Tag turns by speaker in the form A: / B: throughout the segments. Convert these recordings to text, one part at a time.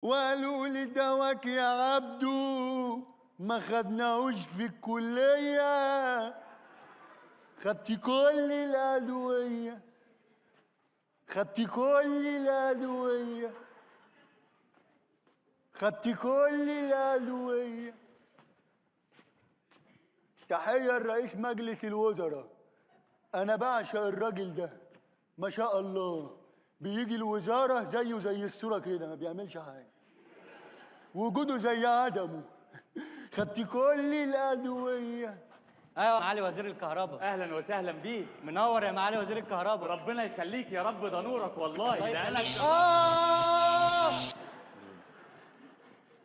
A: وقالوا لي دواك يا عبدو ما خدناهوش في الكلية، خدتي كل الأدوية، خدتي كل الأدوية، خدتي كل الأدوية. تحية لرئيس مجلس الوزراء، أنا بعشق الراجل ده ما شاء الله، بيجي الوزارة زيه زي الصورة كده ما بيعملش حاجة، وجوده زي عدمه. خدتي كل الأدوية.
B: ايوه يا معالي وزير الكهرباء.
C: اهلا وسهلا بيك.
B: منور يا معالي وزير الكهرباء.
C: ربنا يخليك يا رب، ده نورك والله.
B: الله
C: ده
B: يخليك.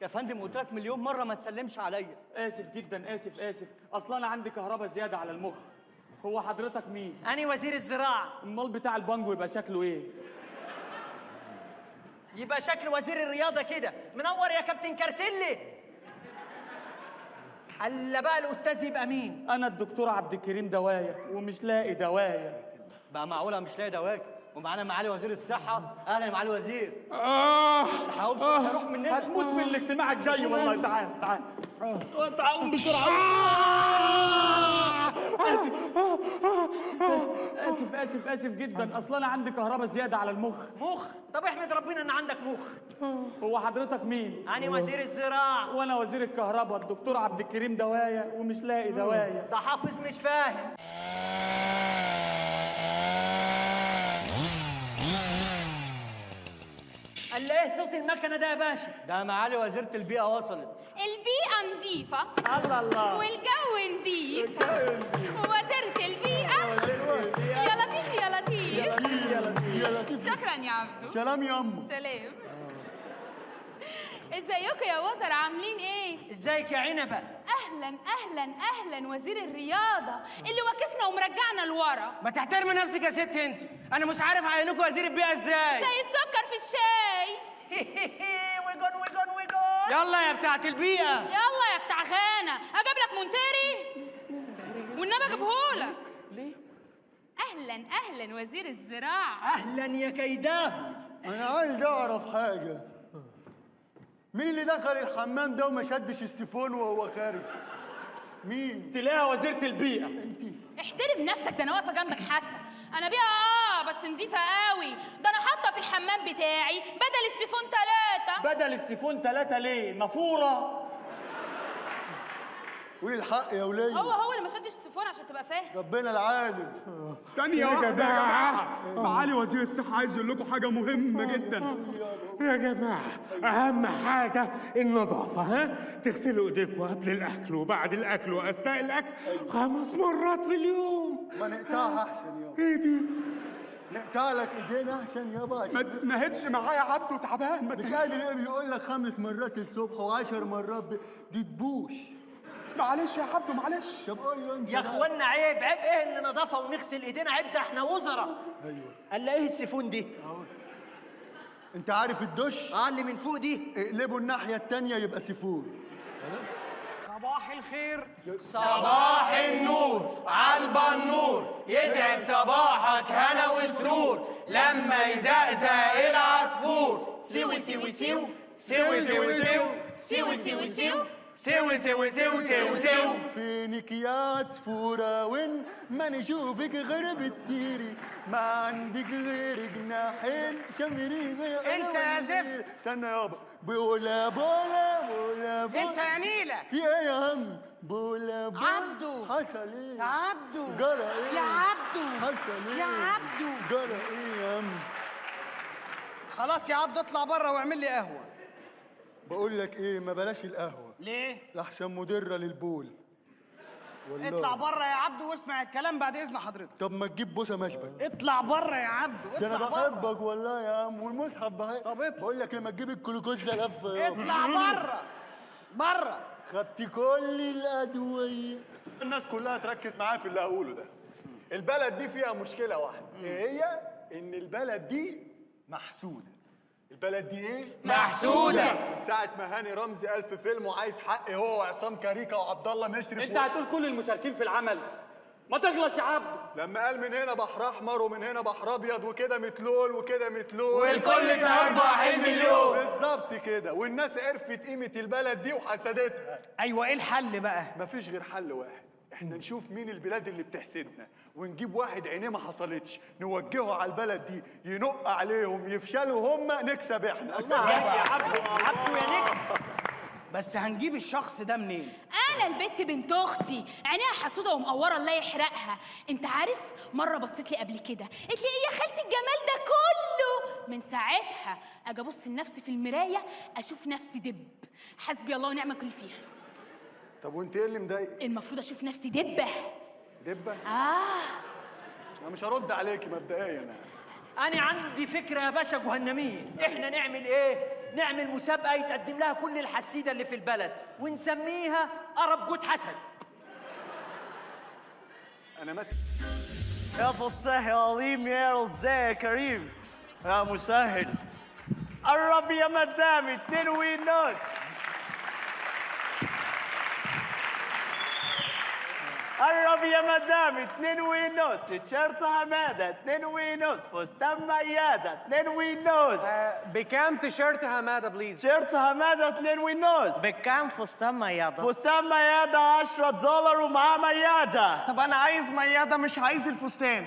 B: يا فندم قلت لك مليون مره ما تسلمش عليا.
C: اسف جدا، اسف. اصلا انا عندي كهرباء زياده على المخ. هو حضرتك مين؟
B: أنا وزير الزراعه.
C: المال بتاع البانجو يبقى شكله ايه؟
B: يبقى شكل وزير الرياضه كده. منور يا كابتن كارتيلي. الا بقى الاستاذ يبقى مين؟
C: انا الدكتور عبد الكريم دوايا ومش لاقي دوايا.
B: بقى معقوله مش لاقي دواك؟ ومعانا معالي وزير الصحه. اهلا يا معالي وزير. الحقوا بسرعه هروح مننا.
C: هتموت في الاجتماع الجاي والله. تعال تعال بسرعه. اسف جدا، اصلا انا عندي كهرباء زياده على المخ.
B: مخ؟ طب احمد ربنا ان عندك مخ.
C: هو حضرتك مين؟
B: أنا وزير الزراعه.
C: وانا وزير الكهرباء الدكتور عبد الكريم دوايا ومش لاقي دوايا.
B: ده حافظ مش فاهم. قال لي ايه صوت المكنه ده يا باشا؟ ده معالي وزيرة البيئة وصلت.
D: البيئة نظيفة.
C: الله
D: والجو نضيف. ووزيرة البيئة. يا لطيف يا لطيف.
A: يا لطيف.
D: شكرا يا عبدو.
A: سلام يا أم.
D: سلام. ازيكم يا وزراء، عاملين ايه؟
B: ازيك يا عنبة؟
D: اهلا وزير الرياضة اللي واكسنا ومرجعنا لورا.
B: ما تحترمي نفسك يا ست انت. انا مش عارف اعينكم وزير البيئة ازاي.
D: زي السكر في الشاي.
B: ويجون يلا يا بتاعت البيئة.
D: يلا يا بتاع غانا، اجيب لك منتري والنبي اجيبهولك.
C: ليه؟
D: اهلا وزير الزراعة.
B: اهلا يا كيداه.
A: أنا عايز أعرف حاجة، مين اللي دخل الحمام ده وما شدش السيفون وهو خارج؟ مين؟
C: تلاقيها وزيرة البيئة.
A: أنتِ؟
D: احترم نفسك، ده انا واقفه جنبك حتى. انا بيئه بس نضيفه قوي، ده انا حاطه في الحمام بتاعي بدل السيفون 3.
C: بدل السيفون 3 ليه؟ نافورة.
A: قولي الحق يا ولية.
D: هو اللي ما شدش السيفون عشان تبقى فاهم.
A: ربنا العالم.
E: ثانية واحدة يا جماعة، معالي وزير الصحة عايز يقول لكم حاجة مهمة جدا.
F: يا جماعة أهم حاجة النظافة، ها؟ تغسلوا إيديكم قبل الأكل وبعد الأكل وأثناء الأكل 5 مرات في اليوم.
A: ما نقطعها أحسن يابا.
F: إيه دي؟
A: نقطع لك إيدينا أحسن يابا.
E: ما تنهدش معايا عبده تعبان.
A: مش قادر إيه بيقول لك 5 مرات الصبح و10 مرات دي تبوش.
E: معلش يا عبده معلش.
A: طب قول له أنت
B: يا
A: بقى.
B: اخوانا عيب ايه اللي نظافة ونغسل ايدينا؟ عيب، ده احنا وزراء.
A: أيوه.
B: قال ايه السيفون دي؟
A: أهو. أنت عارف الدش؟
B: اللي من فوق دي.
A: اقلبه الناحية التانية يبقى سيفون.
B: صباح الخير.
G: صباح النور عالبنور، يسعد صباحك هنا وسرور لما يزقزق العصفور. سوي سوي سيو سوي سوي سيو
D: سيوي سيوي سيو.
G: سوي سوي سيو سيو سيو.
A: فينك يا عصفورة وين ما نشوفك غير بتطيري، ما عندك غير جناحين شمري غير.
G: انت يا زفت.
A: استنى يابا. بولا بولا بولا بولا.
G: انت يا نيلة.
A: في ايه يا عم؟ بولا بولا.
G: عبده.
A: حصل ايه؟
G: يا عبده.
A: جرى ايه؟
G: يا عبده.
A: حصل ايه؟
G: يا عبده.
A: جرى ايه يا عم؟
G: خلاص يا عبده اطلع بره واعمل لي قهوة.
A: بقول لك ايه، ما بلاش القهوة
G: ليه؟
A: لحسن مضرة للبول. والله.
G: اطلع بره يا عبده واسمع الكلام بعد اذن حضرتك.
A: طب ما تجيب بوسة مشبك.
G: اطلع بره يا عبده،
A: ده انا
G: اطلع بره.
A: بحبك والله يا عم، والمصحف بحبك.
G: طب اطلع.
A: بقول لك ايه، ما تجيب الجلوكوز ده لفه يابا.
G: اطلع بره بره.
A: خدت كل الادويه.
H: الناس كلها تركز معايا في اللي هقوله ده. البلد دي فيها مشكلة واحدة، ايه هي؟ إن البلد دي محسودة. البلد دي ايه؟
G: محسودة.
H: من ساعة ما هاني رمزي قال في فيلم وعايز حق هو وعصام كاريكا وعبد الله مشرف
C: انت هتقول كل المشاركين في العمل؟ ما تخلص يا عبده.
H: لما قال من هنا بحر احمر ومن هنا بحر ابيض وكده متلول وكده متلول
C: والكل سهر بحر مليون.
H: بالظبط كده، والناس عرفت قيمه البلد دي وحسدتها.
G: ايوه ايه الحل بقى؟
H: مفيش غير حل واحد، احنا نشوف مين البلاد اللي بتحسدنا ونجيب واحد عينيه ما حصلتش نوجهه على البلد دي ينق عليهم يفشلوا هم نكسب احنا.
G: بس يا عبده يا نكس. بس هنجيب الشخص ده منين؟
D: انا البت بنت اختي عينيها حسوده ومقوره الله يحرقها. انت عارف مره بصيت لي قبل كده قالت لي ايه يا خالتي الجمال ده كله. من ساعتها اجي ابص لنفسي في المرايه اشوف نفسي دب. حسبي الله ونعم الوكيل فيها.
H: طب وانت ايه اللي مضايقك؟
D: المفروض اشوف نفسي دبه.
H: دبه؟
D: انا
H: مش هرد عليكي مبدئيا.
B: انا عندي فكره يا باشا جهنميين. احنا نعمل ايه؟ نعمل مسابقه يتقدم لها كل الحسيده اللي في البلد ونسميها قرب جود حسد.
H: انا ماسك
B: يا فتاح يا عظيم يا رزاق يا كريم يا مسهل. قرب يا مدام 2 ونص. قرب يا مدام 2 ونص. تيشيرت حماده 2 ونص. فستان مياده 2 ونص.
I: بكام تيشيرت حماده بليز؟
B: تيشيرت حماده 2 ونص.
I: بكام فستان مياده؟
B: فستان مياده $10 ومعاه مياده.
I: طب انا عايز مياده مش عايز الفستان.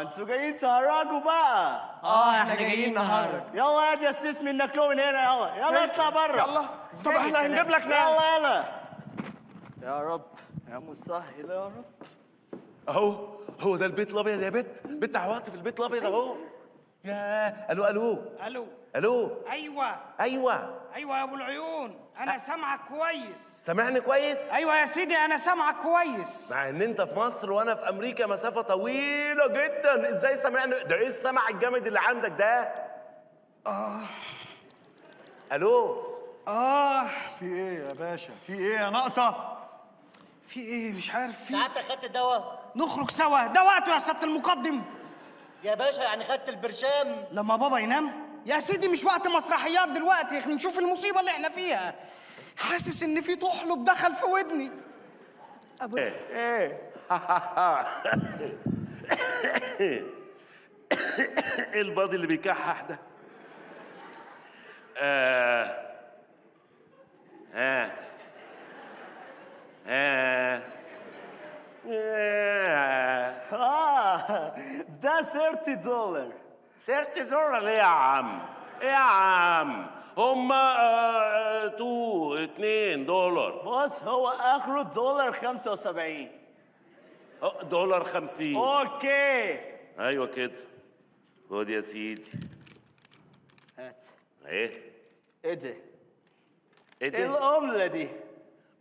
B: انتوا جايين تهرجوا بقى.
I: احنا جايين نهرج.
B: يلا يا جسيس منك له من هنا. يلا اطلع بره.
I: يلا طب احنا هنجيب لك ناس.
B: يلا يا رب يا مسهل يا رب.
J: هو ده البيت الابيض يا بت عواطف البيت الابيض اهو. يا الو
G: الو.
J: ايوه
G: ايوه يا ابو العيون، انا سامعك كويس.
J: سامعني كويس؟
G: ايوه يا سيدي انا سامعك كويس.
J: مع ان انت في مصر وانا في امريكا مسافه طويله جدا، ازاي سامعني؟ ده ايه السمع الجامد اللي عندك ده؟ الو.
H: في ايه يا باشا؟ في ايه يا ناقصه؟
G: في ايه مش عارف. في
B: ساعتك خدت الدواء؟
G: نخرج سوا، ده وقته يا سياده المقدم.
B: يا باشا يعني خدت البرشام؟
G: لما بابا ينام يا سيدي. مش وقت مسرحيات دلوقتي، نشوف المصيبه اللي احنا فيها. حاسس ان في طحلب دخل في ودني.
J: ايه الباضي اللي بيكحح ده؟
B: ده $30.
J: $30 ايه يا عم؟ ايه يا عم؟ هما $2
B: بص هو اخره $75.
J: $50.
B: اوكي
J: ايوه كده. خد يا سيدي.
B: هات.
J: ايه
B: ده؟
J: ايه
B: ايه العمله دي؟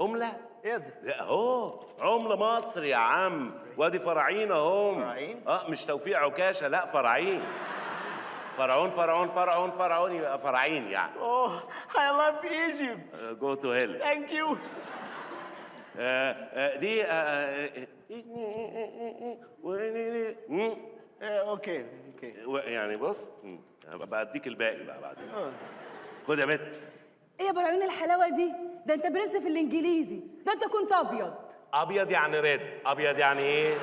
J: عمله؟
B: ايه ده؟
J: لا اهو عمله مصر يا عم، وادي فرعين اهم.
B: فرعين؟
J: مش توفيق عكاشه، لا فرعين. فرعون يبقى فرعين يعني.
B: I love Egypt.
J: جو تو هيل.
B: Thank you.
J: دي
B: اوكي
J: يعني بص هبقى اديك الباقي بقى بعدين. خد يا بت.
K: ايه يا ابو العيون الحلاوه دي؟ ده انت برنس في الانجليزي، ده انت كنت ابيض.
J: ابيض يعني ريد. ابيض يعني ايه؟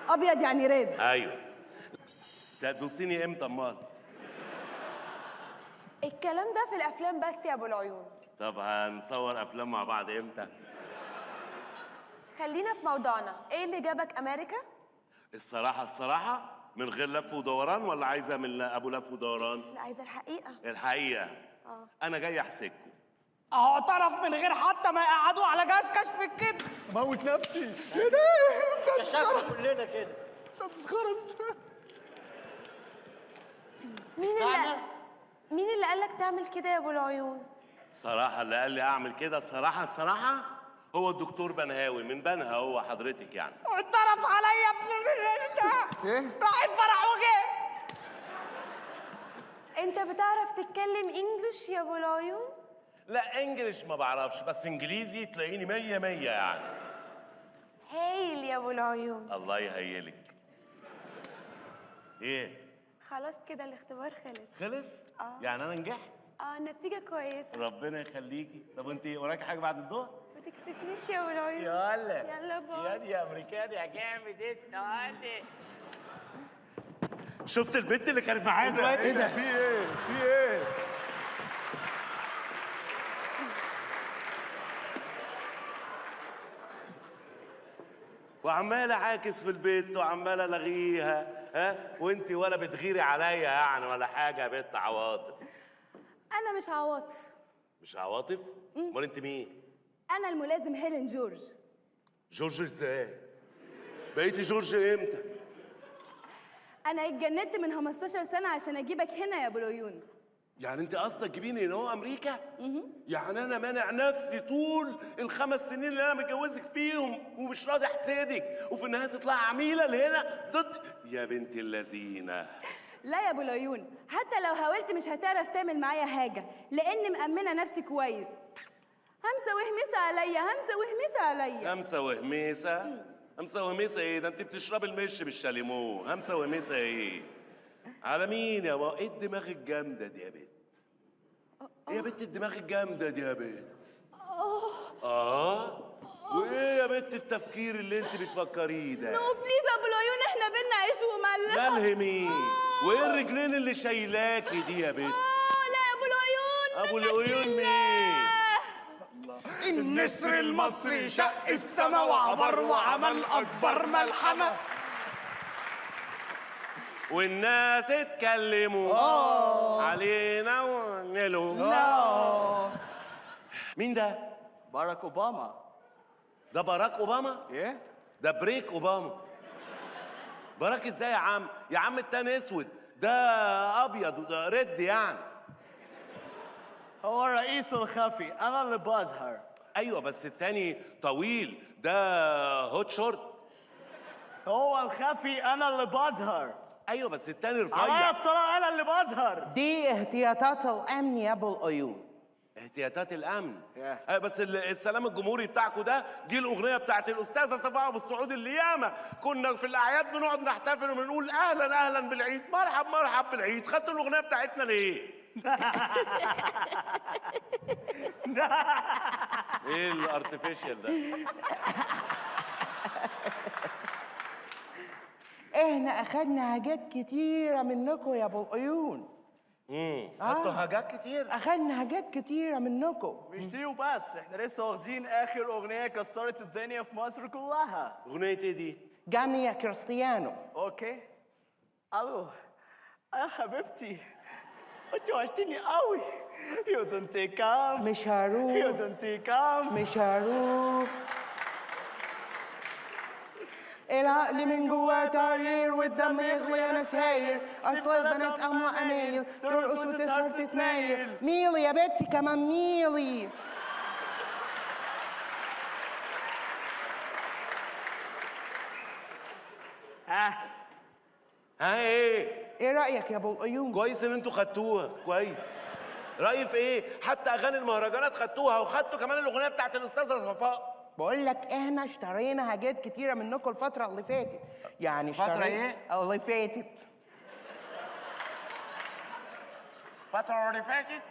K: ابيض يعني ريد.
J: ايوه. تدوسيني امتى امال؟
K: الكلام ده في الافلام بس يا ابو العيون.
J: طب هنصور افلام مع بعض امتى؟
K: خلينا في موضوعنا، ايه اللي جابك امريكا؟
J: الصراحة من غير لف ودوران ولا عايزة من ابو لف ودوران؟
K: لا عايزه الحقيقه.
J: الحقيقة. انا جاي احسدكم.
G: اعترف من غير حتى ما يقعدوا على جهاز كشف الكذب.
H: موت نفسي. ايه ده؟
B: شكله كلنا كده.
K: مين اللي قالك تعمل كده يا ابو العيون؟
J: صراحة اللي قال لي اعمل كده الصراحة هو الدكتور بنهاوي من بنها، هو حضرتك يعني.
G: اعترف عليا ابن
H: ايه؟
G: راح الفرح وجه.
K: انت بتعرف تتكلم انجلش يا ابو العيون؟
J: لا انجليش ما بعرفش، بس انجليزي تلاقيني 100 يعني.
K: هايل يا ابو العيون.
J: الله يهيلك. ايه؟
K: خلاص كده الاختبار
J: خلص؟ يعني انا نجحت؟
K: النتيجه كويسه.
J: ربنا يخليكي. طب انت وراكي حاجة بعد الظهر؟
K: ودي
L: تكسفنيش يا ولعيون.
J: يلا
L: يلا باي.
J: يا دي امريكاني يا جامد انت. يلا شفت البنت اللي كانت معايا دلوقتي؟
H: ايه ده؟ في ايه؟ في ايه؟
J: وعمال اعاكس في البيت وعمال الغيها، ها؟ وانت ولا بتغيري عليا يعني ولا حاجه يا بنت عواطف.
K: انا مش عواطف،
J: مش عواطف؟ امال انت مين؟
K: انا الملازم هيلين جورج.
J: جورج ازاي؟ بقيتي جورج امتى؟
K: انا اتجندت من 15 سنه عشان اجيبك هنا يا ابو العيون.
J: يعني انت قصدك تجيبيني هنا هو امريكا؟ يعني انا مانع نفسي طول ال5 سنين اللي انا متجوزك فيهم ومش راضي احسدك، وفي النهايه تطلع عميله لهنا ضد يا بنت اللذينه.
K: لا يا ابو العيون، حتى لو حاولت مش هتعرف تعمل معايا حاجه، لاني مأمنه نفسي كويس. همسه وهمسه عليا، همسه وهمسه عليا.
J: همسه وهميسه؟ همسه وهميسه ايه؟ ده انت بتشربي المش بالشاليمو. همسه وهميسه ايه؟ على مين يا ما؟ ايه الدماغ الجامده دي يا بنت؟ ايه يا بنت الدماغ الجامده دي يا بنت؟ وايه يا بنت التفكير اللي انت بتفكريه ده؟
K: نو بليز يا ابو العيون، احنا بينا عيش وملح.
J: ملح مين؟ وايه الرجلين اللي شايلاكي دي يا بنت؟
K: لا يا ابو العيون.
J: ابو العيون مين؟
G: النسر المصري شق السما وعبر وعمل اكبر ملحمه.
J: والناس اتكلموا علينا ونلوم. مين ده؟
H: باراك اوباما.
J: ده باراك اوباما؟
H: ايه؟
J: ده بريك اوباما. باراك ازاي يا عم؟ يا عم التاني اسود، ده ابيض وده رد يعني.
I: هو الرئيس الخفي، انا اللي بظهر.
J: ايوه بس التاني طويل، ده هوت شورت.
I: هو الخفي، انا اللي بظهر.
J: ايوه بس التاني رفيع.
I: عليا اتصال، انا اللي بظهر.
G: دي احتياطات الامن يا ابو العيون.
J: احتياطات الامن. بس السلام الجمهوري بتاعكم ده، دي الاغنيه بتاعت الاستاذه صفاء ابو السعود اللي ياما كنا في الاعياد بنقعد نحتفل وبنقول اهلا اهلا بالعيد، مرحب مرحب بالعيد. خدتوا الاغنيه بتاعتنا ليه؟ ايه الارتفيشال ده؟
G: احنا اخدنا حاجات كتيره منكم يا ابو العيون.
J: خدتوا حاجات كتير؟
G: اخدنا حاجات كتيره منكم.
I: مش دي وبس، احنا لسه واخدين اخر اغنيه كسرت الدنيا في مصر كلها.
J: اغنيه ايه دي؟
G: جامي يا كريستيانو.
I: اوكي. الو يا حبيبتي، انت وحشتني قوي. يو دونت كام.
G: مش هروح.
I: يو دونت كام.
G: مش هروح. العقل من جواه تعرير والدم يغلي انا ساير. اصل البنات اما امايل ترقص وتسهر تتمايل. ميلي يا بنتي كمان ميلي.
J: ها ايه؟
G: ايه رايك يا ابو العيون؟
J: كويس ان انتوا خدتوها. كويس. رايي في ايه؟ حتى اغاني المهرجانات خدتوها، وخدتوا كمان الاغنيه بتاعت الاستاذه صفاء.
G: بقول لك احنا اشترينا حاجات كتيره منكم الفتره اللي فاتت. يعني
I: فترة ايه؟
G: اللي فاتت.
I: الفترة اللي فاتت.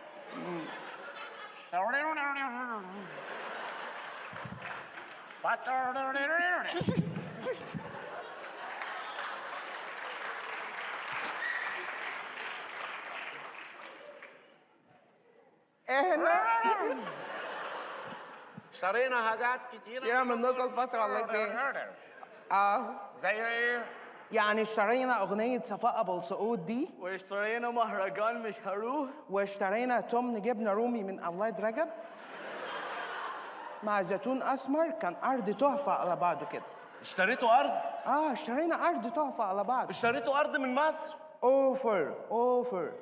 G: احنا
J: اشترينا حاجات
G: كتيره منكم الفتره اللي فاتت.
I: زي ايه؟
G: يعني اشترينا اغنيه صفاء ابو السعود دي،
I: واشترينا مهرجان مش هروح،
G: واشترينا تمن جبنه رومي من اولاد رجب مع زيتون اسمر. كان ارض تحفه على بعضه كده.
J: اشتريتوا ارض؟
G: اشترينا ارض تحفه على بعض.
J: اشتريتوا ارض من مصر؟
G: اوفر.